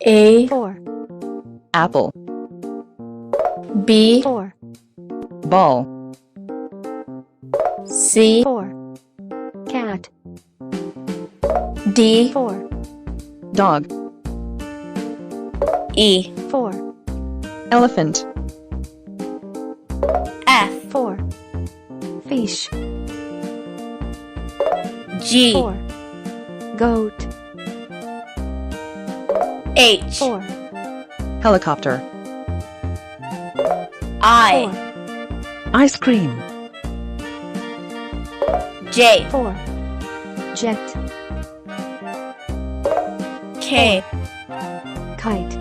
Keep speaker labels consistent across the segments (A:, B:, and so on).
A: A,
B: 4,
C: apple,
A: B,
B: 4,
C: ball,
A: C,
B: 4, cat,
A: D,
B: 4,
C: dog,
A: E,
B: 4,
C: elephant,
A: F,
B: 4, fish,
A: G,
B: 4, goat,
A: H,
B: 4,
C: helicopter,
A: I,
B: 4,
C: ice cream,
A: J,
B: 4, jet,
A: K,
B: kite,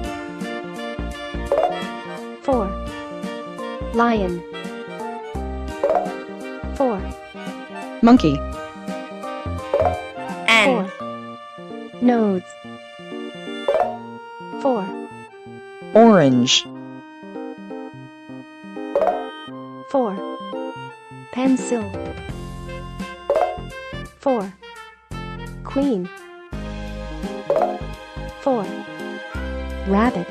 B: 4, lion, 4,
C: monkey,
A: 4,
B: nose, 4,
C: orange,
B: 4, pencil, 4, queen, 4, rabbit,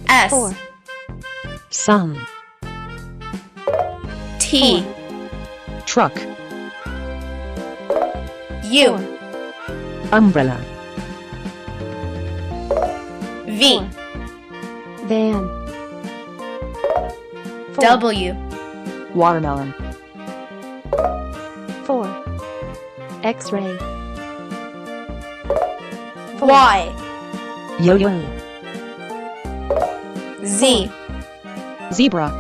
A: S,
B: 4,
C: sun,
A: T,
C: truck,
A: U,
B: 4,
C: umbrella,
A: V,
B: 4, van, 4,
A: W,
C: watermelon,
B: 4, x-ray, 4,
A: Y,
C: yo-yo,
A: Z,
C: zebra,